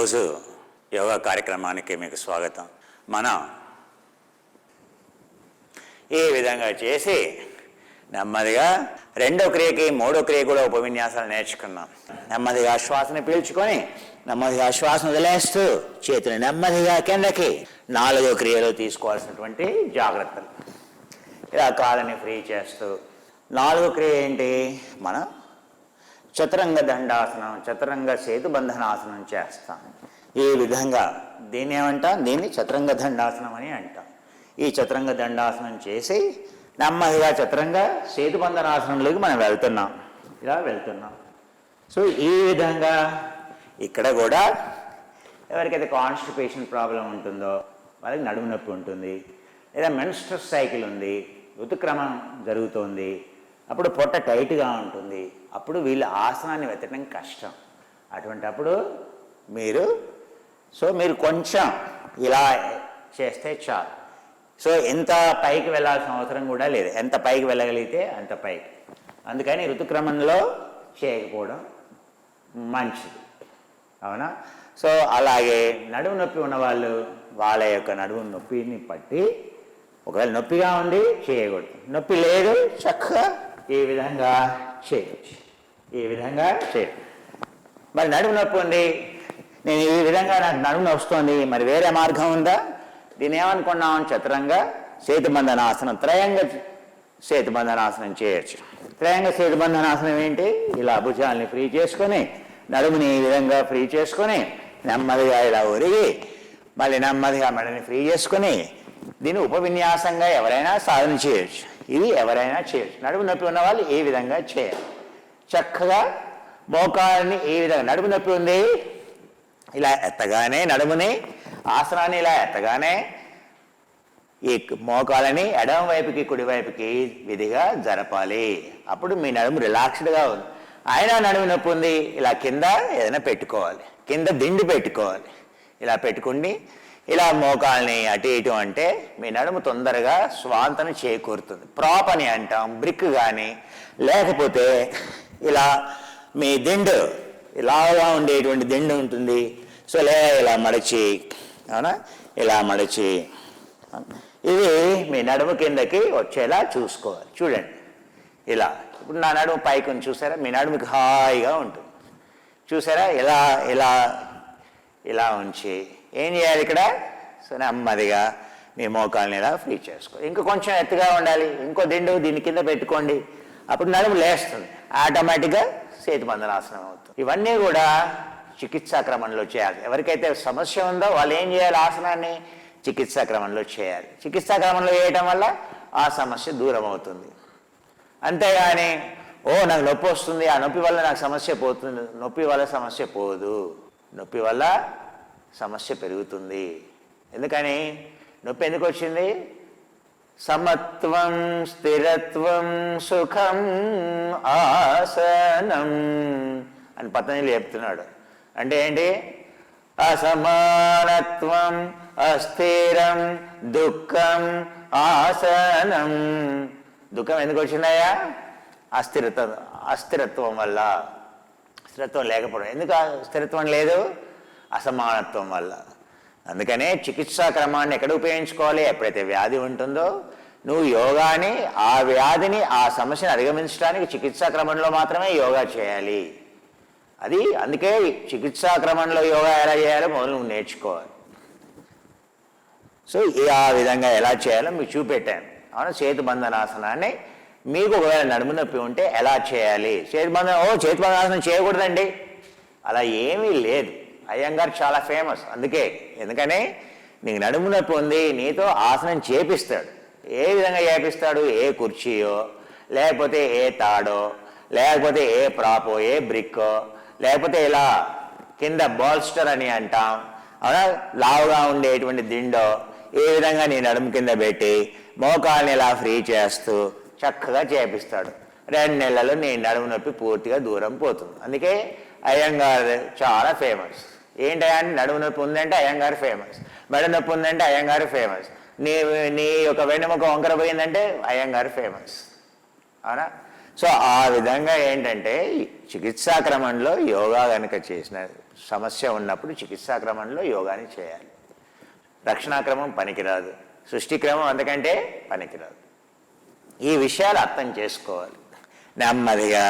ఈరోజు యోగా కార్యక్రమానికి మీకు స్వాగతం. మనం ఈ విధంగా చేసి నెమ్మదిగా రెండో క్రియకి మూడో క్రియ కూడా ఉపవిన్యాసాలు నేర్చుకున్నాం. నెమ్మదిగా శ్వాసను పీల్చుకొని నెమ్మదిగా శ్వాసను వదిలేస్తూ చేతిని నెమ్మదిగా కిందకి నాలుగో క్రియలో తీసుకోవాల్సినటువంటి జాగ్రత్తలు. ఇలా కాళ్ళని ఫ్రీ చేస్తూ నాలుగో క్రియ ఏంటి? మనం చతురంగ దండాసనం, చతురంగ సేతుబంధనాసనం చేస్తాం. ఈ విధంగా దీన్ని ఏమంటాం? దీన్ని చతురంగ దండాసనం అని అంటాం. ఈ చతురంగ దండాసనం చేసి నెమ్మదిగా చతురంగ సేతుబంధనాసనంలోకి మనం ఇలా వెళ్తున్నాం. సో ఈ విధంగా ఇక్కడ కూడా ఎవరికైతే కాన్స్టిపేషన్ ప్రాబ్లం ఉంటుందో వాళ్ళకి నడుము నొప్పి ఉంటుంది, లేదా మెన్స్ట్రస్ సైకిల్ ఉంది, ఋతుక్రమం జరుగుతోంది, అప్పుడు పొట్ట టైట్గా ఉంటుంది, అప్పుడు వీళ్ళ ఆసనాన్ని వెతకడం కష్టం. అప్పుడు మీరు కొంచెం ఇలా చేస్తే చాలు. సో ఎంత పైకి వెళ్ళాల్సిన అవసరం కూడా లేదు, ఎంత పైకి వెళ్ళగలిగితే అంత పైకి. అందుకని ఋతుక్రమంలో చేయకపోవడం మంచిది, అవునా? సో అలాగే నడుము నొప్పి ఉన్నవాళ్ళు వాళ్ళ యొక్క నడుము నొప్పిని బట్టి, ఒకవేళ నొప్పిగా ఉంది చేయకూడదు, నొప్పి లేదు చక్కగా ఈ విధంగా చేయవచ్చు. మరి నడుము నొప్పి ఉంది, నేను ఈ విధంగా నాకు నడుము వస్తుంది, మరి వేరే మార్గం ఉందా? దీన్ని ఏమనుకున్నాం? చతురంగ సేతుబంధనాసనం, త్రయంగ సేతుబంధనాసనం చేయొచ్చు. త్రయంగ సేతుబంధనాసనం ఏంటి? ఇలా భుజాలని ఫ్రీ చేసుకొని నడుముని ఈ విధంగా ఫ్రీ చేసుకొని నెమ్మదిగా ఇలా ఒరిగి మళ్ళీ నెమ్మదిగా మెడని ఫ్రీ చేసుకొని దీన్ని ఉపవిన్యాసంగా ఎవరైనా సాధన చేయొచ్చు. ఇది ఎవరైనా చేయొచ్చు. నడుము నొప్పి ఉన్న వాళ్ళు ఈ విధంగా చేయాలి. చక్కగా మోకాలని ఈ విధంగా, నడుము నొప్పి ఉంది ఇలా ఎత్తగానే నడుముని ఆసనాన్ని ఇలా ఎత్తగానే ఈ మోకాలని ఎడమ వైపుకి కుడివైపుకి విధిగా జరపాలి. అప్పుడు మీ నడుము రిలాక్స్డ్గా ఉంది. అయినా నడుము నొప్పి ఉంది, ఇలా కింద ఏదైనా పెట్టుకోవాలి, కింద దిండు పెట్టుకోవాలి. ఇలా పెట్టుకుని ఇలా మోకాల్ని అటు ఇటు అంటే మీ నడుము తొందరగా స్వాంతన చేకూరుతుంది. ప్రాప్ అని అంటాం, బ్రిక్ కానీ, లేకపోతే ఇలా మీ దిండు ఇలాగా ఉండేటువంటి దిండు ఉంటుంది. సో ఇలా మడిచి, అవునా, ఇలా మడిచి ఇది మీ నడుము కిందకి వచ్చేలా చూసుకోవాలి. చూడండి ఇలా. ఇప్పుడు నా నడుము పైకి చూసారా? మీ నడుముకి హాయిగా ఉంటుంది. చూసారా? ఇలా ఉంచి ఏం చేయాలి ఇక్కడ? సో నెమ్మదిగా మీ మోకాల్ని ఇలా ఫ్రీ చేసుకోవాలి. ఇంకా కొంచెం ఎత్తుగా ఉండాలి, ఇంకో దిండు దీని కింద పెట్టుకోండి. అప్పుడు నడుము లేస్తుంది, ఆటోమేటిక్గా సేతుబంధనాసనం అవుతుంది. ఇవన్నీ కూడా చికిత్సా క్రమంలో చేయాలి. ఎవరికైతే సమస్య ఉందో వాళ్ళు ఏం చేయాలి? ఆసనాన్ని చికిత్సా క్రమంలో చేయాలి. చికిత్సా క్రమంలో చేయటం వల్ల ఆ సమస్య దూరం అవుతుంది. అంతేగాని నాకు నొప్పి వస్తుంది, ఆ నొప్పి వల్ల నాకు సమస్య పోతుంది, నొప్పి వల్ల సమస్య పోదు, నొప్పి వల్ల సమస్య పెరుగుతుంది. ఎందుకని? నొప్పి ఎందుకు వచ్చింది? సమత్వం, స్థిరత్వం, సుఖం, ఆసనం అని పతంజలి చెప్తున్నాడు. అంటే ఏంటి? అసమానత్వం, అస్థిరం, దుఃఖం, ఆసనం. దుఃఖం ఎందుకు వచ్చిందయ్యా? అస్థిరత్వం వల్ల. స్థిరత్వం లేకపోవడం. ఎందుకు స్థిరత్వం లేదు? అసమానత్వం వల్ల. అందుకనే చికిత్సా క్రమాన్ని ఎక్కడ ఉపయోగించుకోవాలి? ఎప్పుడైతే వ్యాధి ఉంటుందో నువ్వు యోగాని, ఆ వ్యాధిని, ఆ సమస్యను అధిగమించడానికి చికిత్సా క్రమంలో మాత్రమే యోగా చేయాలి. అందుకే చికిత్సా క్రమంలో యోగా ఎలా చేయాలో మొదలు నువ్వు నేర్చుకోవాలి. సో ఆ విధంగా ఎలా చేయాలో మీకు చూపెట్టాను. అవును, సేతుబంధనాసనాన్ని మీకు ఒకవేళ నడుము నొప్పి ఉంటే ఎలా చేయాలి? సేతుబంధనాసనం చేయకూడదండి, అలా ఏమీ లేదు. అయ్యంగారు చాలా ఫేమస్ అందుకే. ఎందుకని? నీకు నడుము నొప్పి ఉంది, నీతో ఆసనం చేపిస్తాడు. ఏ విధంగా చేపిస్తాడు? ఏ కుర్చీయో, లేకపోతే ఏ తాడో, లేకపోతే ఏ ప్రాపో, ఏ బ్రిక్కో, లేకపోతే ఇలా కింద బాల్స్టర్ అని అంటాం, అవునా, లావుగా ఉండేటువంటి దిండో, ఏ విధంగా నీ నడుము కింద పెట్టి మోకాల్ని ఇలా ఫ్రీ చేస్తూ చక్కగా చేపిస్తాడు. 2 నెలలు నీ నడుము నొప్పి పూర్తిగా దూరం పోతుంది. అందుకే అయ్యంగారు చాలా ఫేమస్. ఏంటంటే నడుము నొప్పి ఉందంటే అయ్యంగారు ఫేమస్, మెడ నొప్పి ఉందంటే అయ్యంగారు ఫేమస్, నీ యొక్క వెన్నెముక వంకర పోయిందంటే అయ్యంగారు ఫేమస్, అవునా? సో ఆ విధంగా ఏంటంటే చికిత్సా క్రమంలో యోగా కనుక చేసిన సమస్య ఉన్నప్పుడు చికిత్సా క్రమంలో యోగాని చేయాలి. రక్షణాక్రమం పనికిరాదు, సృష్టిక్రమం అంతకంటే పనికిరాదు. ఈ విషయాలు అర్థం చేసుకోవాలి. నెమ్మదిగా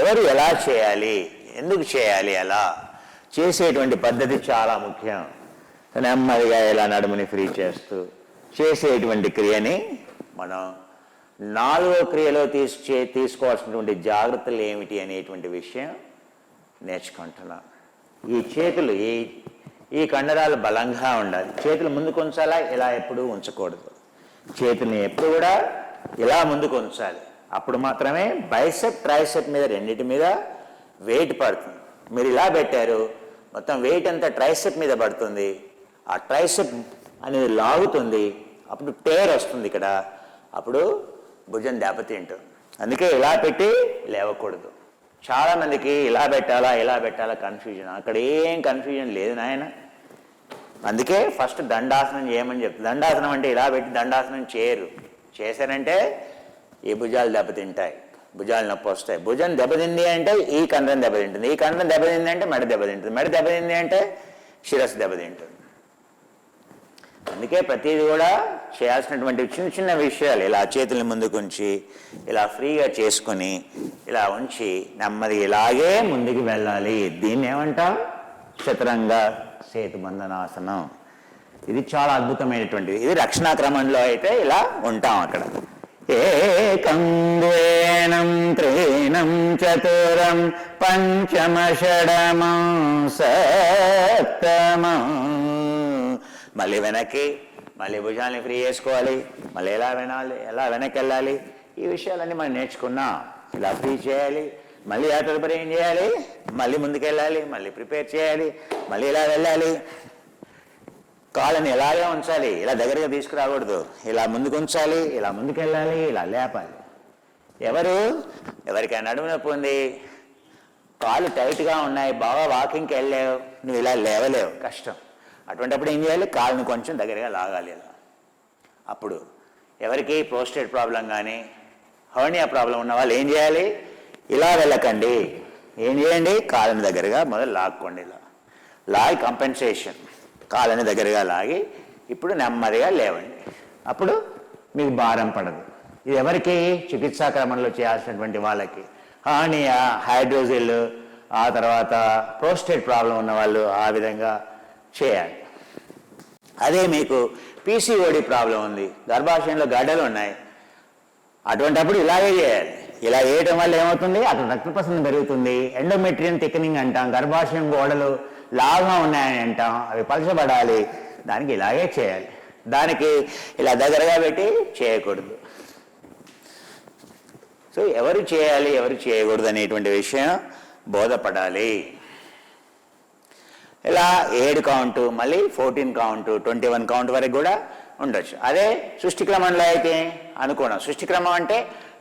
ఎవరు ఎలా చేయాలి, ఎందుకు చేయాలి, అలా చేసేటువంటి పద్ధతి చాలా ముఖ్యం. నెమ్మదిగా ఇలా నడుముని ఫ్రీ చేస్తూ చేసేటువంటి క్రియని మనం 4వ క్రియలో తీసుకోవాల్సినటువంటి జాగ్రత్తలు ఏమిటి అనేటువంటి విషయం నేర్చుకుంటున్నాం. ఈ చేతులు ఈ కండరాలు బలంగా ఉండాలి. చేతులు ముందుకు ఉంచాలా, ఇలా ఎప్పుడూ ఉంచకూడదు. చేతుల్ని ఎప్పుడు కూడా ఇలా ముందుకు ఉంచాలి. అప్పుడు మాత్రమే బైసెప్ ట్రైసెప్ మీద రెండింటి మీద వెయిట్ పడుతుంది. మీరు ఇలా పెట్టారు, మొత్తం వెయిట్ అంతా ట్రైసెప్ మీద పడుతుంది. ఆ ట్రైసెప్ అనేది లాగుతుంది, అప్పుడు టేర్ వస్తుంది ఇక్కడ, అప్పుడు భుజం దెబ్బతింటుంది. అందుకే ఇలా పెట్టి లేవకూడదు. చాలామందికి ఇలా పెట్టాలా కన్ఫ్యూజన్. అక్కడ ఏం కన్ఫ్యూజన్ లేదు నాయన. అందుకే ఫస్ట్ దండాసనం చేయమని చెప్తుంది. దండాసనం అంటే ఇలా పెట్టి దండాసనం చేయరు. చేశారంటే ఈ భుజాలు దెబ్బతింటాయి, భుజాలు నొప్పి వస్తాయి. భుజం దెబ్బతింది అంటే ఈ కండరం దెబ్బతింటుంది, ఈ కండరం దెబ్బతింది అంటే మెడ దెబ్బతింటుంది, మెడ దెబ్బతింది అంటే శిరస్సు దెబ్బతింటుంది. అందుకే ప్రతిదీ కూడా చేయాల్సినటువంటి చిన్న చిన్న విషయాలు, ఇలా చేతుల్ని ముందుకు ఉంచి ఇలా ఫ్రీగా చేసుకొని ఇలా ఉంచి నెమ్మది ఇలాగే ముందుకు వెళ్ళాలి. దీన్ని ఏమంటాం? చతురంగ సేతుబంధనాసనం. ఇది చాలా అద్భుతమైనటువంటిది. ఇది రక్షణా క్రమంలో అయితే ఇలా ఉంటాం. అక్కడ ఏకం ద్వేనం త్రీణం చతురం పంచమ షడమం సప్తమం. మళ్ళీ వెనక్కి, మళ్ళీ భుజాన్ని ఫ్రీ చేసుకోవాలి, మళ్ళీ ఎలా వెనక్కి వెళ్ళాలి. ఈ విషయాలన్నీ మనం నేర్చుకున్నాం. ఇలా ఫ్రీ చేయాలి, మళ్ళీ ఆ తదుపరి ఏం చేయాలి, మళ్ళీ ముందుకెళ్ళాలి, మళ్ళీ ప్రిపేర్ చేయాలి, మళ్ళీ ఇలా వెళ్ళాలి. కాళ్ళని ఇలాగే ఉంచాలి, ఇలా దగ్గరగా తీసుకురాకూడదు. ఇలా ముందుకు ఉంచాలి, ఇలా ముందుకెళ్ళాలి, ఇలా లేపాలి. ఎవరికైనా నడుము నొప్పి ఉంది, కాళ్ళు టైట్గా ఉన్నాయి, బాగా వాకింగ్కి వెళ్ళలేవు, నువ్వు ఇలా లేవలేవు, కష్టం. అటువంటిప్పుడు ఏం చేయాలి? కాళ్ళని కొంచెం దగ్గరగా లాగాలి ఇలా. అప్పుడు ఎవరికి ప్రోస్టేట్ ప్రాబ్లం కానీ హర్నియా ప్రాబ్లం ఉన్న వాళ్ళు ఏం చేయాలి? ఇలా వెళ్ళకండి, ఏం చేయండి? కాళ్ళని దగ్గరగా మొదలు లాక్కోండి. ఇలా లాగి కంపెన్సేషన్, కాళ్ళని దగ్గరగా లాగి ఇప్పుడు నెమ్మదిగా లేవండి. అప్పుడు మీకు భారం పడదు. ఇది ఎవరికి? చికిత్సా క్రమంలో చేయాల్సినటువంటి వాళ్ళకి. హర్నియా, హైడ్రోజిల్, ఆ తర్వాత ప్రోస్టేట్ ప్రాబ్లం ఉన్న వాళ్ళు ఆ విధంగా చేయాలి. అదే మీకు పీసీఓడి ప్రాబ్లం ఉంది, గర్భాశయంలో గడ్డలు ఉన్నాయి, అటువంటిప్పుడు ఇలాగే చేయాలి. ఇలా చేయడం వల్ల ఏమవుతుంది? అక్కడ రక్త ప్రసరణ పెరుగుతుంది. ఎండోమెట్రియన్ థిక్నింగ్ అంటాం. గర్భాశయం గోడలు లావుగా ఉన్నాయని అంటాం, అవి పలచబడాలి. దానికి ఇలాగే చేయాలి. దానికి ఇలా దగ్గరగా పెట్టి చేయకూడదు. సో ఎవరు చేయాలి, ఎవరు చేయకూడదు అనేటువంటి విషయం బోధపడాలి. ఇలా 7 కౌంటు, మళ్ళీ 14 కౌంటు, 21 కౌంట్ వరకు కూడా ఉండొచ్చు. అదే సృష్టిక్రమంలో అయితే అనుకోవడం. సృష్టిక్రమం అంటే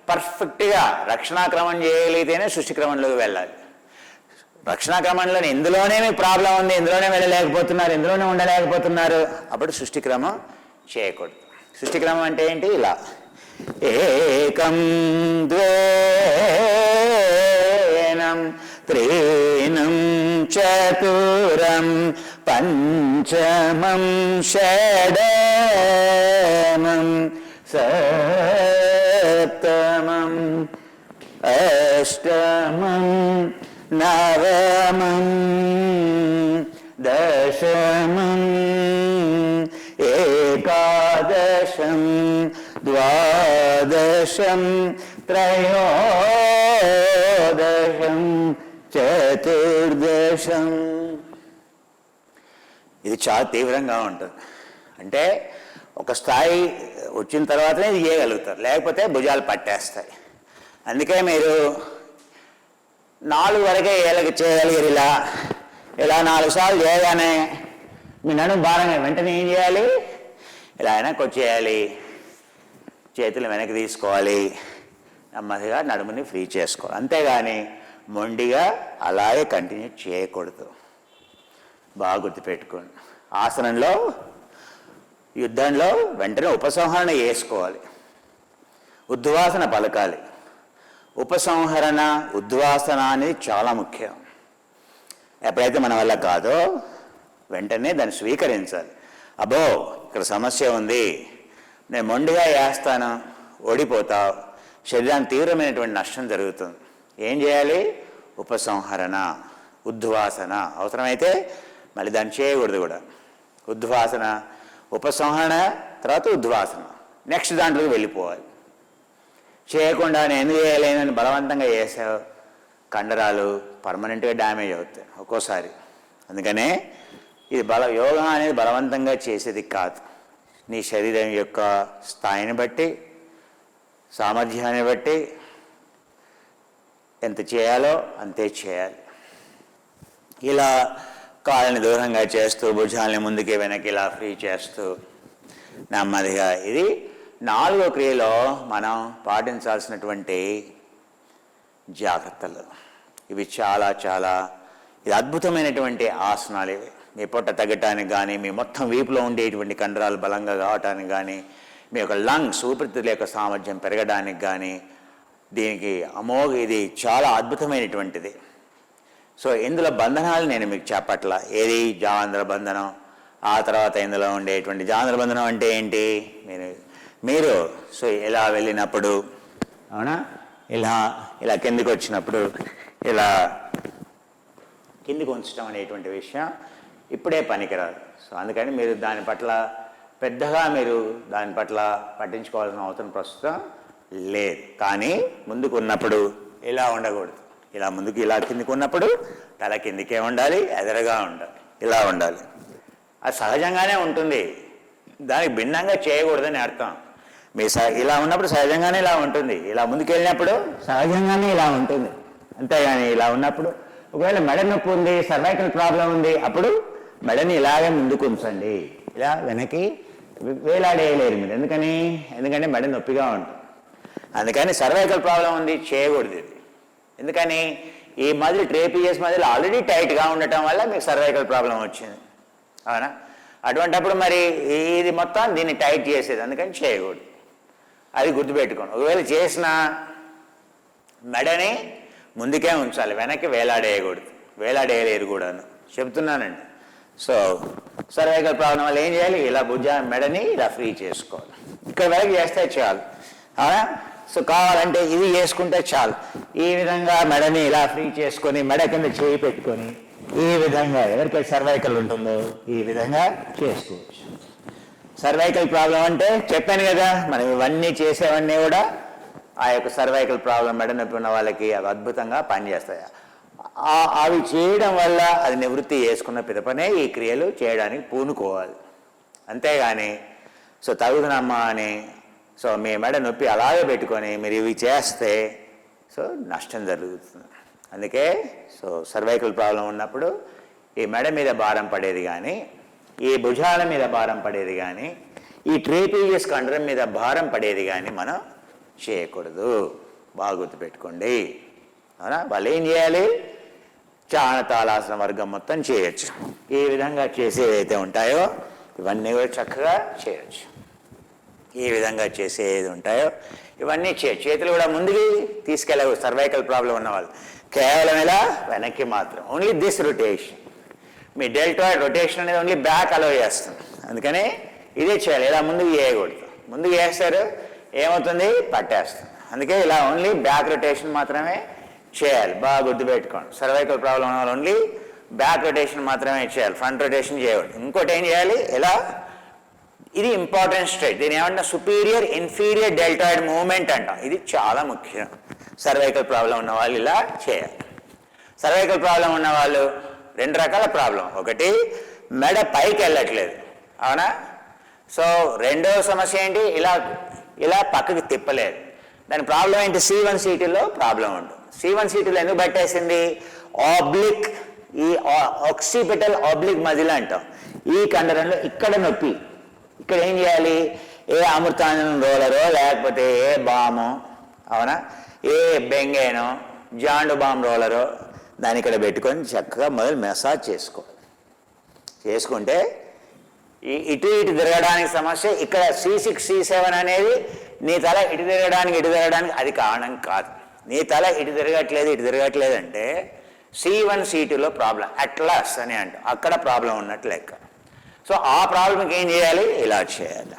పర్ఫెక్ట్గా రక్షణాక్రమం చేయగలిగితేనే సృష్టిక్రమంలోకి వెళ్ళాలి. రక్షణాక్రమంలో ఇందులోనే మీకు ప్రాబ్లం ఉంది, ఇందులోనే వెళ్ళలేకపోతున్నారు, ఇందులోనే ఉండలేకపోతున్నారు, అప్పుడు సృష్టిక్రమం చేయకూడదు. సృష్టిక్రమం అంటే ఏంటి? ఇలా ఏకం ద్వేనం త్రీణం చతురం పంచమం షడమం సప్తమం అష్టమం నవమం దశమం ఏకాదశం ద్వాదశం త్రయోదశం చతుర్దశం. ఇది చాలా తీవ్రంగా ఉంటుంది. అంటే ఒక స్థాయి వచ్చిన తర్వాతనే ఇది చేయగలుగుతారు, లేకపోతే భుజాలు పట్టేస్తాయి. అందుకే మీరు 4 వరకే చేయగలిగారు. ఇలా 4 సార్లు చేయగానే మీ నడుము భారంగా వెంటనే ఏం చేయాలి? ఇలా వెనక్కి వచ్చేయాలి, చేతులు వెనక్కి తీసుకోవాలి, నెమ్మదిగా నడుముని ఫ్రీ చేసుకోవాలి. అంతేగాని మొండిగా అలాగే కంటిన్యూ చేయకూడదు. బాగా గుర్తుపెట్టుకోండి. ఆసనంలో, యుద్ధంలో వెంటనే ఉపసంహరణ చేసుకోవాలి, ఉద్వాసన పలకాలి. ఉపసంహరణ, ఉద్వాసన అనేది చాలా ముఖ్యం. ఎప్పుడైతే మన వల్ల కాదో వెంటనే దాన్ని స్వీకరించాలి. అబ్బో ఇక్కడ సమస్య ఉంది, నేను మొండిగా వేస్తాను, ఓడిపోతావు, శరీరానికి తీవ్రమైనటువంటి నష్టం జరుగుతుంది. ఏం చేయాలి? ఉపసంహరణ, ఉద్వాసన. అవసరమైతే మళ్ళీ దాన్ని చేయకూడదు కూడా. ఉద్వాసన, ఉపసంహరణ, తర్వాత ఉద్వాసన, నెక్స్ట్ దాంట్లోకి వెళ్ళిపోవాలి. చేయకుండా నేను ఎందుకు చేయలేనని బలవంతంగా చేసావు, కండరాలు పర్మనెంట్గా డ్యామేజ్ అవుతాయి ఒక్కోసారి. అందుకనే ఇది యోగా అనేది బలవంతంగా చేసేది కాదు. నీ శరీరం యొక్క స్థాయిని బట్టి, సామర్థ్యాన్ని బట్టి ఎంత చేయాలో అంతే చేయాలి. ఇలా కాళ్ళని దూరంగా చేస్తూ, భుజాలని ముందుకి వెనక్కి ఇలా ఫ్రీ చేస్తూ నెమ్మదిగా. ఇది 4వ క్రియలో మనం పాటించాల్సినటువంటి జాగ్రత్తలు. ఇవి చాలా చాలా ఇది అద్భుతమైనటువంటి ఆసనాలు. ఇవి మీ పొట్ట తగ్గటానికి కానీ, మీ మొత్తం వీపులో ఉండేటువంటి కండరాలు బలంగా కావటానికి కానీ, మీ యొక్క లంగ్స్, ఊపిరితిత్తుల యొక్క సామర్థ్యం పెరగడానికి కానీ, దీనికి ఇది చాలా అద్భుతమైనటువంటిది. సో ఇందులో బంధనాలు నేను మీకు చెప్పట్లా. ఏది? జాంద్ర బంధనం. ఆ తర్వాత ఇందులో ఉండేటువంటి జాంద్ర బంధనం అంటే ఏంటి? మీరు సో ఇలా వెళ్ళినప్పుడు, అవునా, ఇలా కిందికి వచ్చినప్పుడు ఇలా కిందికి ఉంచడం అనేటువంటి విషయం ఇప్పుడే పనికిరాదు. సో అందుకని మీరు దాని పట్ల పెద్దగా పట్టించుకోవాల్సిన అవసరం ప్రస్తుతం లేదు. కానీ ముందుకు ఉన్నప్పుడు ఇలా ఉండకూడదు. ఇలా ముందుకు ఇలా కిందికి ఉన్నప్పుడు తల కిందికే ఉండాలి, ఎదరగా ఉండాలి, ఇలా ఉండాలి. అది సహజంగానే ఉంటుంది, దానికి భిన్నంగా చేయకూడదని అర్థం. మీ ఇలా ఉన్నప్పుడు సహజంగానే ఇలా ఉంటుంది, ఇలా ముందుకు వెళ్ళినప్పుడు సహజంగానే ఇలా ఉంటుంది. అంతేగాని ఇలా ఉన్నప్పుడు ఒకవేళ మెడ నొప్పి ఉంది, సర్వైకల్ ప్రాబ్లం ఉంది, అప్పుడు మెడని ఇలాగే ముందుకు ఉంచండి. ఇలా వెనక్కి వేలాడేయలేరు మీరు. ఎందుకంటే మెడ నొప్పిగా ఉంటుంది. అందుకని సర్వైకల్ ప్రాబ్లం ఉంది, చేయకూడదు ఇది. ఎందుకని? ఈ మజిల్, ట్రేపియస్ మజిల్ ఆల్రెడీ టైట్గా ఉండటం వల్ల మీకు సర్వైకల్ ప్రాబ్లం వచ్చింది, అవునా? అటువంటిప్పుడు మరి ఇది మొత్తం దీన్ని టైట్ చేసేది, అందుకని చేయకూడదు. అది గుర్తుపెట్టుకోండి. ఒకవేళ చేసిన మెడని ముందుకే ఉంచాలి, వెనక్కి వేలాడేయకూడదు. వేలాడేయలేరు కూడాను, చెప్తున్నానండి. సో సర్వైకల్ ప్రాబ్లం వల్ల ఏం చేయాలి? ఇలా మెడని ఇలా ఫ్రీ చేసుకోవాలి. ఇక్కడ వరకు చేస్తే చాలు, అవునా? సో కావాలంటే ఇది చేసుకుంటే చాలు. ఈ విధంగా మెడని ఇలా ఫ్రీ చేసుకొని, మెడ కింద చేయి పెట్టుకొని, ఈ విధంగా ఎవరికైతే సర్వైకల్ ఉంటుందో ఈ విధంగా చేసుకోవచ్చు. సర్వైకల్ ప్రాబ్లం అంటే చెప్పాను కదా, మనం ఇవన్నీ చేసేవన్నీ కూడా ఆ యొక్క సర్వైకల్ ప్రాబ్లం, మెడ నొప్పి ఉన్న వాళ్ళకి అవి అద్భుతంగా పనిచేస్తాయి. అవి చేయడం వల్ల అది నివృత్తి చేసుకున్న పిదపనే ఈ క్రియలు చేయడానికి పూనుకోవాలి. అంతేగాని సో తగుదనమ్మా అని సో మీ మెడ నొప్పి అలాగే పెట్టుకొని మీరు ఇవి చేస్తే సో నష్టం జరుగుతుంది. అందుకే సో సర్వైకల్ ప్రాబ్లం ఉన్నప్పుడు ఈ మెడ మీద భారం పడేది కానీ, ఈ భుజాల మీద భారం పడేది కానీ, ఈ ట్రేపీజియస్ కండరం మీద భారం పడేది కానీ మనం చేయకూడదు. బాగా గుర్తుపెట్టుకోండి, అవునా? వాళ్ళు ఏం చేయాలి? చాణతాళాసన వర్గం మొత్తం చేయొచ్చు. ఈ విధంగా చేసేదైతే ఉంటాయో ఇవన్నీ కూడా చక్కగా చేయొచ్చు. ఈ విధంగా చేసేది ఉంటాయో ఇవన్నీ చేతులు కూడా ముందుకి తీసుకెళ్ళవు. సర్వైకల్ ప్రాబ్లం ఉన్నవాళ్ళు కేవలం ఇలా వెనక్కి మాత్రం, only this rotation. Me deltoid rotation అనేది ఓన్లీ బ్యాక్ అలౌ చేస్తుంది. అందుకని ఇదే చేయాలి, ఇలా ముందుకు చేయకూడదు. ముందుకు చేస్తారు ఏమవుతుంది? పట్టేస్తుంది. అందుకే ఇలా ఓన్లీ బ్యాక్ రొటేషన్ మాత్రమే చేయాలి. బాగా గుర్తుపెట్టుకోండి. సర్వైకల్ ప్రాబ్లం ఉన్న వాళ్ళు ఓన్లీ బ్యాక్ రొటేషన్ మాత్రమే చేయాలి, ఫ్రంట్ రొటేషన్ చేయకూడదు. ఇంకోటి ఏం చేయాలి? ఇలా, ఇది ఇంపార్టెంట్ స్ట్రెచ్. దీని ఏమంటే సుపీరియర్ ఇన్ఫీరియర్ డెల్టాయిడ్ మూవ్మెంట్ అంటాం. ఇది చాలా ముఖ్యం. సర్వైకల్ ప్రాబ్లం ఉన్న వాళ్ళు ఇలా చేయాలి. సర్వైకల్ ప్రాబ్లం ఉన్న వాళ్ళు 2 రకాల ప్రాబ్లం. ఒకటి, మెడ పైకి వెళ్ళట్లేదు, అవునా? సో రెండవ సమస్య ఏంటి? ఇలా పక్కకి తిప్పలేదు. దాని ప్రాబ్లం ఏంటి? C1 C2లో ప్రాబ్లం ఉంటుంది. C1 C2లో ఎందుకు పట్టేసింది? ఆబ్లిక్, ఈ ఆక్సిపిటల్ ఆబ్లిక్ మజిల్ అంటాం. ఈ కండరంలో ఇక్కడ నొప్పి. ఇక్కడ ఏం చేయాలి? ఏ అమృతాంజనం రోలరో లేకపోతే ఏ బామో, అవునా, ఏ బెంగేనో జాండు బామ్ రోలరో దాన్ని ఇక్కడ పెట్టుకొని చక్కగా మొదలు మసాజ్ చేసుకుంటే ఇటు తిరగడానికి సమస్య. ఇక్కడ C6 C7 అనేది నీ తల ఇటు తిరగడానికి అది కారణం కాదు. నీ తల ఇటు తిరగట్లేదు అంటే C1 C2లో ప్రాబ్లం అట్లాస్ అని అంటాం, అక్కడ ప్రాబ్లం ఉన్నట్టు లెక్క. సో ఆ ప్రాబ్లంకి ఏం చేయాలి, ఇలా చేయాలి.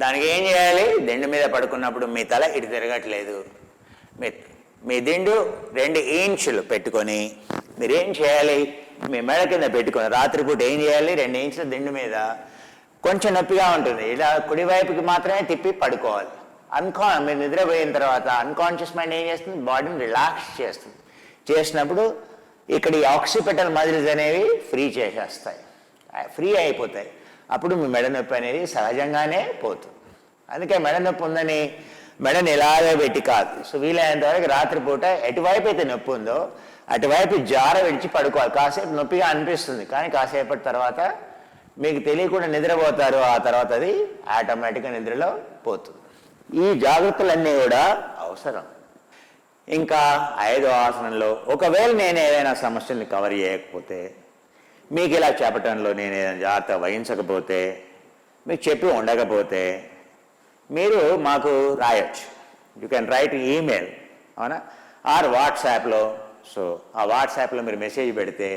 దానికి ఏం చేయాలి, దిండు మీద పడుకున్నప్పుడు మీ తల ఇటు తిరగట్లేదు, మీ దిండు 2 ఇంచులు పెట్టుకొని మీరేం చేయాలి, మీ మెడ కింద పెట్టుకొని రాత్రిపూట ఏం చేయాలి, 2 ఇంచుల దిండు మీద కొంచెం నొప్పిగా ఉంటుంది, ఇలా కుడివైపుకి మాత్రమే తిప్పి పడుకోవాలి. మీరు నిద్రపోయిన తర్వాత అన్కాన్షియస్ మైండ్ ఏం చేస్తుంది, బాడీని రిలాక్స్ చేస్తుంది. చేసినప్పుడు ఇక్కడ ఈ ఆక్సిపిటల్ మజిల్స్ అనేవి ఫ్రీ చేసేస్తాయి, ఫ్రీ అయిపోతాయి. అప్పుడు మీ మెడ నొప్పి అనేది సహజంగానే పోతుంది. అందుకే మెడ నొప్పి ఉందని మెడని ఇలాగే పెట్టి కాదు. సో వీలైనంత వరకు రాత్రిపూట ఎటువైపు అయితే నొప్పి ఉందో అటువైపు జార విడిచి పడుకోవాలి. కాసేపు నొప్పిగా అనిపిస్తుంది, కానీ కాసేపటి తర్వాత మీకు తెలియకుండా నిద్రపోతారు. ఆ తర్వాత అది ఆటోమేటిక్గా నిద్రలో పోతుంది. ఈ జాగ్రత్తలన్నీ కూడా అవసరం. ఇంకా 5వ ఆసనంలో ఒకవేళ నేను ఏదైనా సమస్యల్ని కవర్ చేయకపోతే, మీకు ఇలా చెప్పటంలో నేను ఏదైనా జాగ్రత్త వహించకపోతే, మీకు చెప్పి ఉండకపోతే మీరు మాకు రాయొచ్చు. యూ కెన్ రైట్ ఈమెయిల్, అవునా, ఆర్ వాట్సాప్లో. సో ఆ వాట్సాప్లో మీరు మెసేజ్ పెడితే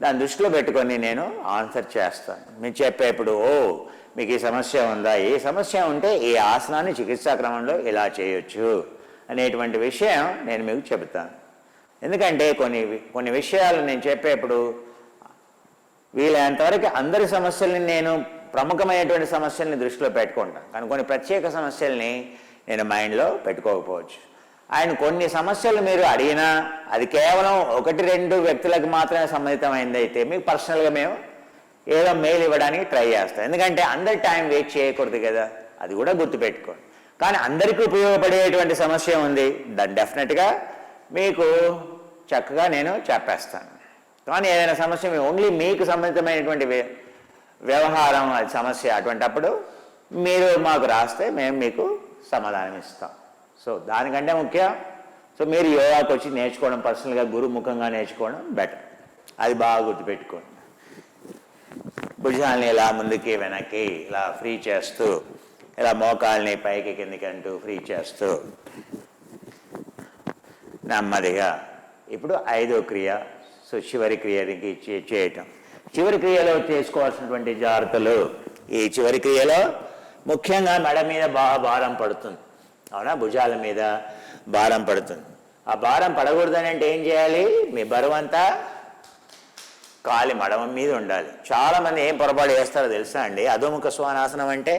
దాన్ని దృష్టిలో పెట్టుకొని నేను ఆన్సర్ చేస్తాను. మీరు చెప్పేప్పుడు మీకు ఈ సమస్య ఉందా, ఏ సమస్య ఉంటే ఈ ఆసనాన్ని చికిత్సా క్రమంలో ఇలా చేయొచ్చు అనేటువంటి విషయం నేను మీకు చెబుతాను. ఎందుకంటే కొన్ని విషయాలు నేను చెప్పేప్పుడు వీలైనంతవరకు అందరి సమస్యల్ని నేను ప్రముఖమైనటువంటి సమస్యల్ని దృష్టిలో పెట్టుకుంటాను, కానీ కొన్ని ప్రత్యేక సమస్యల్ని నేను మైండ్లో పెట్టుకోకపోవచ్చు. ఆయన కొన్ని సమస్యలు మీరు అడిగినా అది కేవలం 1-2 వ్యక్తులకు మాత్రమే సంబంధితమైంది అయితే మీకు పర్సనల్గా మేము ఏదో మెయిల్ ఇవ్వడానికి ట్రై చేస్తాం. ఎందుకంటే అందరి టైం వేస్ట్ చేయకూడదు కదా, అది కూడా గుర్తుపెట్టుకోండి. కానీ అందరికీ ఉపయోగపడేటువంటి సమస్య ఉంది, దాన్ని డెఫినెట్గా మీకు చక్కగా నేను చెప్పేస్తాను. కానీ ఏదైనా సమస్య ఓన్లీ మీకు సంబంధితమైనటువంటి వ్యవహారం అది సమస్య, అటువంటప్పుడు మీరు మాకు రాస్తే మేము మీకు సమాధానం ఇస్తాం. సో దానికంటే ముఖ్యం, సో మీరు యోగాకి వచ్చి నేర్చుకోవడం, పర్సనల్గా గురుముఖంగా నేర్చుకోవడం బెటర్. అది బాగా గుర్తుపెట్టుకోండి. భుజాలని ఇలా ముందుకి వెనక్కి ఇలా ఫ్రీ చేస్తూ, ఇలా మోకాల్ని పైకి కిందికి అంటూ ఫ్రీ చేస్తూ నెమ్మదిగా. ఇప్పుడు 5వ క్రియ, సో చివరి క్రియకి చేయటం. చివరి క్రియలో చేసుకోవాల్సినటువంటి జాగ్రత్తలు, ఈ చివరి క్రియలో ముఖ్యంగా మెడ మీద బాగా భారం పడుతుంది, అవునా, భుజాల మీద భారం పడుతుంది. ఆ భారం పడకూడదని అంటే ఏం చేయాలి, మీ బరువంతా కాలి మడమ మీద ఉండాలి. చాలామంది ఏం పొరపాటు చేస్తారో తెలుసా అండి, అధోముఖ శ్వానాసనం అంటే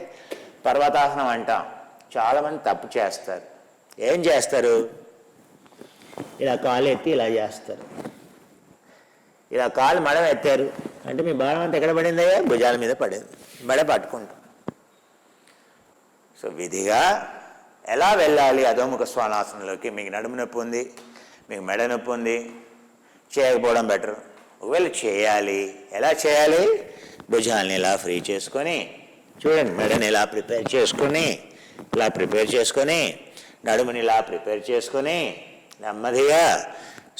పర్వతాసనం అంటాం. చాలామంది తప్పు చేస్తారు. ఏం చేస్తారు, ఇలా కాలు ఎత్తి ఇలా చేస్తారు, ఇలా కాలు మడమ ఎత్తారు అంటే మీ భారం అంతా ఎక్కడ పడిందయ్యా, భుజాల మీద పడింది, మెడ పట్టుకుంటాం. సో విధిగా ఎలా వెళ్ళాలి అధోముఖ శ్వానాసనంలోకి, మీకు నడుము నొప్పి ఉంది, మీకు మెడ నొప్పి ఉంది, చేయకపోవడం బెటర్. ఒకవేళ చేయాలి, ఎలా చేయాలి, భుజాలని ఇలా ఫ్రీ చేసుకొని చూడండి, మెడని ఇలా ప్రిపేర్ చేసుకొని, ఇలా ప్రిపేర్ చేసుకొని, నడుముని ఇలా ప్రిపేర్ చేసుకొని నెమ్మదిగా,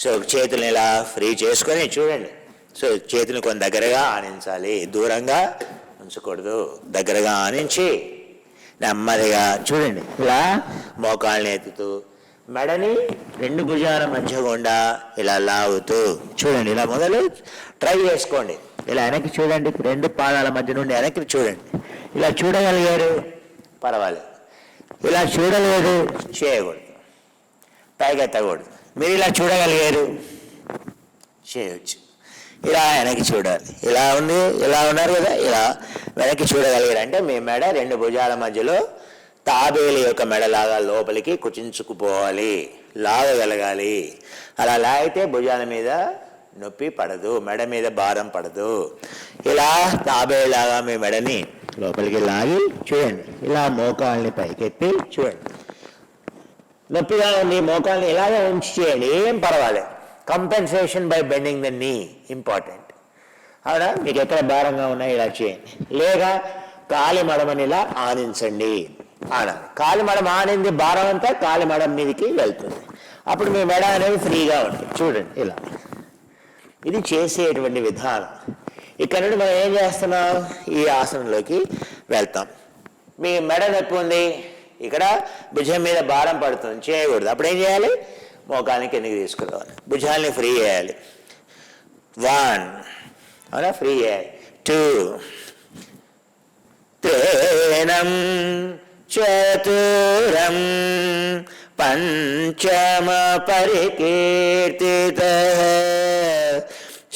సో చేతులను ఇలా ఫ్రీ చేసుకొని చూడండి. సో చేతులను కొంచెం దగ్గరగా ఆనించాలి, దూరంగా ఉంచకూడదు, దగ్గరగా ఆనించి నెమ్మదిగా చూడండి, ఇలా మోకాళ్ళని ఎత్తుతూ మెడని 2 భుజాల మధ్య గుండా ఇలా లాగుతూ చూడండి. ఇలా మొదలు ట్రై చేసుకోండి. ఇలా వెనక్కి చూడండి, 2 పాదాల మధ్య నుండి వెనక్కి చూడండి. ఇలా చూడగలిగారు పర్వాలేదు, ఇలా చూడలేదు చేయకూడదు, పైకెత్తకూడదు. మీరు ఇలా చూడగలిగారు చేయవచ్చు. ఇలా వెనక్కి చూడాలి, ఇలా ఉంది, ఇలా ఉన్నారు కదా, ఇలా వెనక్కి చూడగలిగారు అంటే మీ మెడ 2 భుజాల మధ్యలో తాబేలు యొక్క మెడలాగా లోపలికి కుచించుకుపోవాలి, లాగగలగాలి. అలా లాగితే భుజాల మీద నొప్పి పడదు, మెడ మీద భారం పడదు. ఇలా తాబేలాగా మీ మెడని లోపలికి లాగి చూడండి, ఇలా మోకాల్ని పైకెత్తి చూడండి. నొప్పిగా ఉంది, మోకాల్ని ఇలాగే ఉంచి చేయండి, ఏం పర్వాలేదు. కంపెన్సేషన్ బై బెండింగ్ ద నీ ఇంపార్టెంట్, అవునా. మీకు ఎక్కడ భారంగా ఉన్నా ఇలా చేయండి. లేదా కాలి మడమని ఇలా ఆనించండి, ఆనాలి. కాలి మడం ఆనింది, భారం అంతా కాలి మడం మీదకి వెళ్తుంది. అప్పుడు మీ మెడ అనేది ఫ్రీగా ఉంటుంది. చూడండి ఇలా, ఇది చేసేటువంటి విధానం. ఇక్కడ నుండి మనం ఏం చేస్తున్నాం, ఈ ఆసనంలోకి వెళ్తాం. మీ మెడ నొప్పి ఉంది, ఇక్కడ భుజం మీద భారం పడుతుంది, చేయకూడదు. అప్పుడు ఏం చేయాలి, మోకాల్ని కిందకి తీసుకురావాలి, భుజాల్ని ఫ్రీ చేయాలి. 1 అవునా, ఫ్రీ చేయాలి. 2 3 4 పంచమ పరికీర్తిత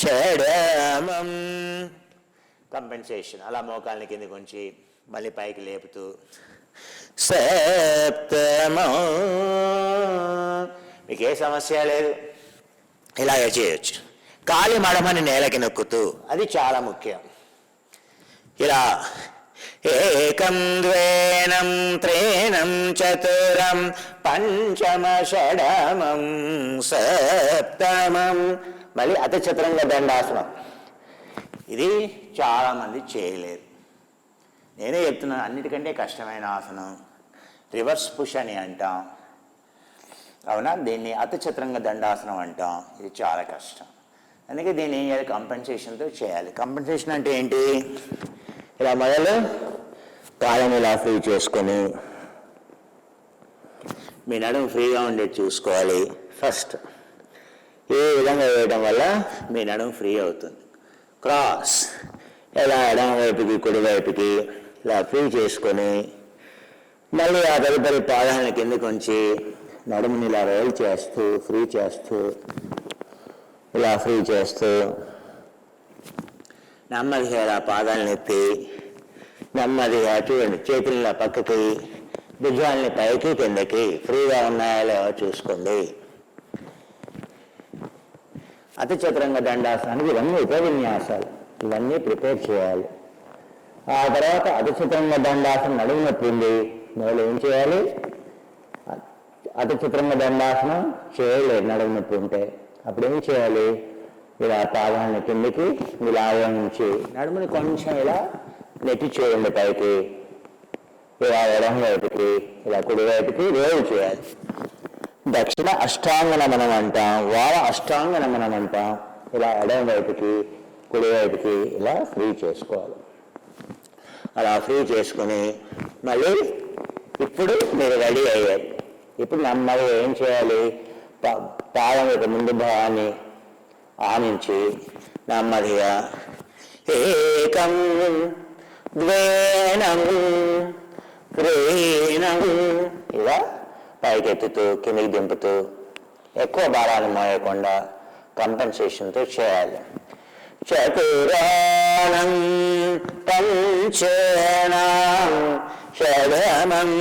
షడమం. కంపెన్సేషన్. అలా మోకాల్ని కిందకి ఉంచి మళ్ళీ పైకి లేపుతూ సప్తమం. మీకు ఏ సమస్య లేదు, ఇలాగే చేయొచ్చు. కాలి మడమని నేలకి నొక్కుతూ, అది చాలా ముఖ్యం. ఇలా ఏకం ద్వేనం త్రేణం చతురం పంచమ షడమం సప్తమం. మళ్ళీ అతి చతురంగ దండాసనం. ఇది చాలామంది చేయలేరు. నేనే చెప్తున్నాను, అన్నిటికంటే కష్టమైన ఆసనం రివర్స్ పుష్ అని అంటాం, అవునా. దీన్ని అతి చతురంగ దండాసనం అంటాం. ఇది చాలా కష్టం. అందుకే దీన్ని ఏం చేయాలి, కంపెన్సేషన్తో చేయాలి. కంపెన్సేషన్ అంటే ఏంటి, ఇలా మొదలు కాళ్ళని ఇలా ఫ్రీ చేసుకొని మీ నడుము ఫ్రీగా ఉండేది చూసుకోవాలి. ఫస్ట్ ఈ విధంగా వేయడం వల్ల మీ నడుము ఫ్రీ అవుతుంది. క్రాస్ ఇలా ఎడమ వైపుకి కుడి వైపుకి ఇలా ఫ్రీ చేసుకొని మళ్ళీ ఆ తదుపరి పాదాలను కిందకి ఉంచి నడుముని ఇలా రోల్ చేస్తూ ఫ్రీ చేస్తూ ఇలా ఫ్రీ చేస్తూ నెమ్మదిగా ఇలా పాదాలను ఎత్తి నెమ్మదిగా చూడండి, చేతుల పక్కకి, భుజాలని పైకి కిందకి ఫ్రీగా ఉన్నాయో లేవో చూసుకోండి. అతి చతురంగ దండాసనానికి ఇవన్నీ ఉపవిన్యాసాలు, ఇవన్నీ ప్రిపేర్ చేయాలి. ఆ తర్వాత అతి చతురంగ దండాసనం నడుము నొప్పి ఉంది, మీరు ఏం చేయాలి, అతి చతురంగ దండాసనం చేయలేదు నడుము నొప్పి ఉంటే అప్పుడు ఏం చేయాలి, ఇలా పాదాలను కిందికి ఇలా ఉంచి నడుముని కొంచెం ఇలా నెట్టి చేయండి పైకి, ఇలా ఎడమ వైపుకి ఇలా కుడి వైపుకి రోల్ చేయాలి. దక్షిణ అష్టాంగ నమనం అంటాం, వార అష్టాంగ నమనం అంటాం. ఇలా ఎడమ వైపుకి కుడి వైపుకి ఇలా ఫ్రీ చేసుకోవాలి. అలా ఫ్రీ చేసుకుని మళ్ళీ ఇప్పుడు మీరు రెడీ అయ్యారు. ఇప్పుడు నెమ్మదిగా ఏం చేయాలి, పాదం యొక్క ముందు భాగాన్ని ఆనించి నెమ్మదిగా ఏకం ద్వేనం త్రీణం ఇలా పైకెత్తుతూ కిందికి దింపుతూ ఎక్కువ భారాన్ని మోయకుండా కంపెన్సేషన్తో చేయాలి. చతురాణం పంచేణం షడమం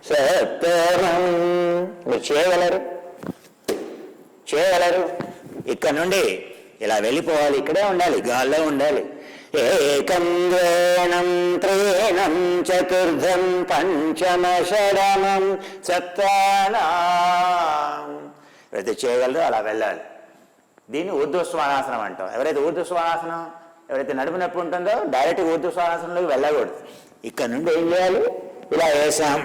సప్తమం. మీరు చేయగలరు. ఇక్కడ నుండి ఇలా వెళ్ళిపోవాలి, ఇక్కడే ఉండాలి, గాల్లో ఉండాలి. ఏకం ద్వేనం త్రీణం చతుర్థం పంచమ షడమం సప్తానాం. ఎవరైతే చేయగలరో అలా వెళ్ళాలి. దీన్ని ఊర్ధ్వస్వానాసనం అంటాం. ఎవరైతే నడుము నొప్పి ఉంటుందో డైరెక్ట్ ఊర్ధ్వస్వానాసనంలోకి వెళ్ళకూడదు. ఇక్కడ నుండి ఏం చేయాలి, ఇలా వేసాం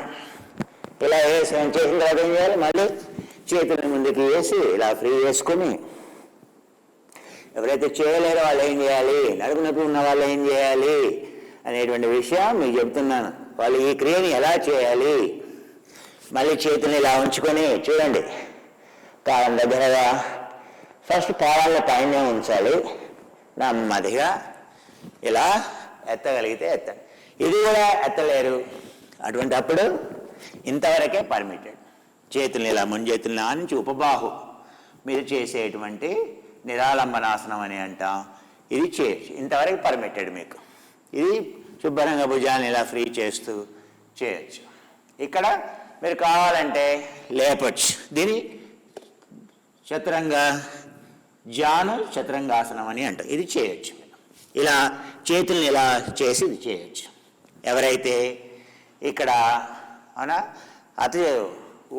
చేసిన తర్వాత ఏం చేయాలి, మళ్ళీ చేతులను ముందుకు వేసి ఇలా ఫ్రీ చేసుకుని, ఎవరైతే చేయలేరో వాళ్ళు ఏం చేయాలి, నడుము నొప్పి ఉన్న వాళ్ళు ఏం చేయాలి అనేటువంటి విషయం మీకు చెప్తున్నాను. వాళ్ళు ఈ క్రియని ఎలా చేయాలి, మళ్ళీ చేతులను ఇలా ఉంచుకొని చూడండి, కాలం దగ్గరగా ఫస్ట్ పాదాల పైనే ఉంచాలి, నెమ్మదిగా ఇలా ఎత్తగలిగితే ఎత్తండి. ఇది కూడా ఎత్తలేరు, అటువంటి అప్పుడు ఇంతవరకే పర్మిటెడ్. చేతుల్ని ఇలా ముంజేతుల్ని ఆనించి ఉపబాహు మీరు చేసేటువంటి నిరాలంబనాసనం అని అంటాం. ఇది చేయొచ్చు, ఇంతవరకు పర్మిటెడ్ మీకు. ఇది శుభ్రంగా భుజాన్ని ఇలా ఫ్రీ చేస్తూ చేయొచ్చు. ఇక్కడ మీరు కావాలంటే లేపొచ్చు. దీని చతురంగాసనం అని అంటాం. ఇది చేయొచ్చు. ఇలా చేతుల్ని ఇలా చేసి ఇది చేయొచ్చు. ఎవరైతే ఇక్కడ అతి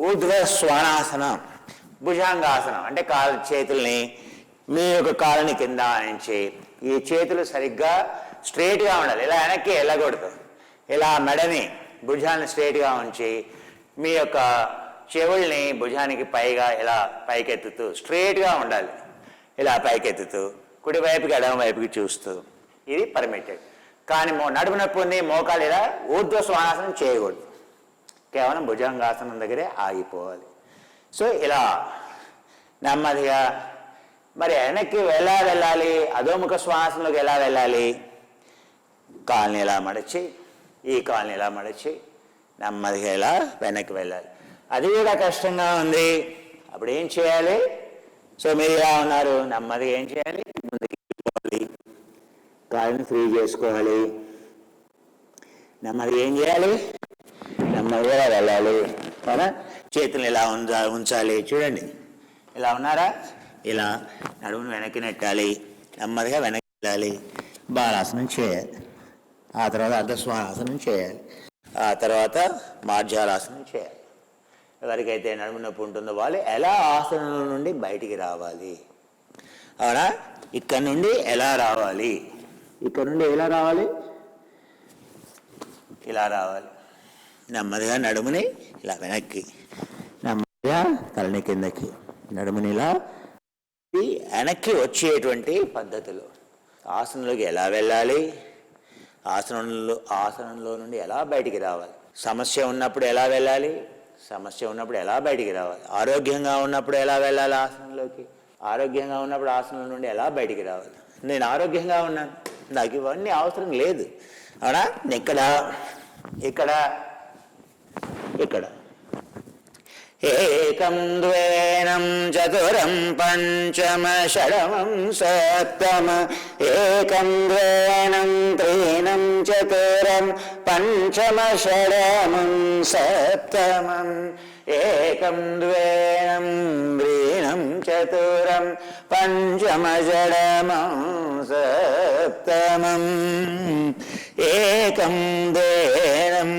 ఊర్ధ్వ స్వానాసనం, భుజంగాసనం అంటే చేతుల్ని మీ యొక్క కాళ్ళని కింద ఆనించి ఈ చేతులు సరిగ్గా స్ట్రైట్గా ఉండాలి. ఇలా వెనక్కి వెళ్ళకూడదు. ఇలా మెడని భుజాన్ని స్ట్రైట్గా ఉంచి మీ యొక్క చెవుల్ని భుజానికి పైగా ఇలా పైకెత్తుతూ స్ట్రైట్గా ఉండాలి. ఇలా పైకెత్తుతూ కుడివైపుకి ఎడమ వైపుకి చూస్తూ ఇది పర్మిటెడ్. కానీ నడుము నొప్పి ఉంది, మోకాలు ఇలా ఊర్ధ్వ స్వానాసనం చేయకూడదు. కేవలం భుజంగాసనం దగ్గరే ఆగిపోవాలి. సో ఇలా నెమ్మదిగా మరి వెనక్కి ఎలా వెళ్ళాలి, అధోముఖ శ్వాసంలోకి ఎలా వెళ్ళాలి, కాల్ని ఇలా మడిచి ఈ కాల్ని ఇలా మడిచి నెమ్మదిగా ఇలా వెనక్కి వెళ్ళాలి. అది కూడా కష్టంగా ఉంది, అప్పుడు ఏం చేయాలి? సో మీరు ఇలా ఉన్నారు, నెమ్మదిగా ఏం చేయాలి? ముందుకు వెళ్ళిపోవాలి, కాళ్ళని ఫ్రీ చేసుకోవాలి, నెమ్మదిగా ఏం చేయాలి? నెమ్మదిగా వెళ్ళాలి కదా. చేతులు ఇలా ఉంచాలి, చూడండి ఇలా ఉన్నారా, ఇలా నడుమును వెనక్కి నెట్టాలి, నెమ్మదిగా వెనక్కి వెళ్ళాలి, బాలాసనం చేయాలి, ఆ తర్వాత అర్ధశ్వాసాసనం చేయాలి, ఆ తర్వాత మార్జాలాసనం చేయాలి. ఎవరికైతే నడుము నొప్పి ఉంటుందో వాళ్ళు ఎలా ఆసనం నుండి బయటికి రావాలి, అవునా? ఇక్కడ నుండి ఎలా రావాలి, ఇక్కడ నుండి ఎలా రావాలి, ఇలా రావాలి, నెమ్మదిగా నడుముని ఇలా వెనక్కి, నెమ్మదిగా తలని కిందకి, నడుముని ఇలా వెనక్కి వచ్చేటువంటి పద్ధతులు. ఆసనంలోకి ఎలా వెళ్ళాలి, ఆసనంలో నుండి ఎలా బయటికి రావాలి, సమస్య ఉన్నప్పుడు ఎలా వెళ్ళాలి, సమస్య ఉన్నప్పుడు ఎలా బయటికి రావాలి, ఆరోగ్యంగా ఉన్నప్పుడు ఎలా వెళ్ళాలి ఆసనంలోకి, ఆరోగ్యంగా ఉన్నప్పుడు ఆసనం నుండి ఎలా బయటికి రావాలి. నేను ఆరోగ్యంగా ఉన్నాను, నాకు ఇవన్నీ అవసరం లేదు, అవునా? ఇక్కడ ఇక్కడ ఇక్కడ ఏకం ద్వేనం చతురం పంచమ షడమం సప్తమ, ఏకం ద్వేనం త్రీణం చతురం పంచమ షడమం సప్తమం, ఏకం ద్వేనం త్రీణం చతురం పంచమ షడమం సప్తమం, ఏకం ద్వేనం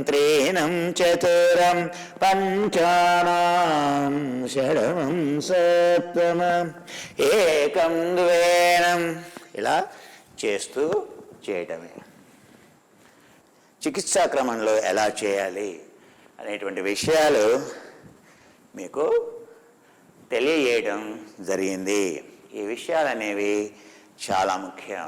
త్రీణం చతురం పంచమం షడమం సప్తమం, ఏకం ద్వేనం. ఇలా చేస్తూ చేయటమే. చికిత్సా క్రమంలో ఎలా చేయాలి అనేటువంటి విషయాలు మీకు తెలియజేయడం జరిగింది. ఈ విషయాలు అనేవి చాలా ముఖ్యం.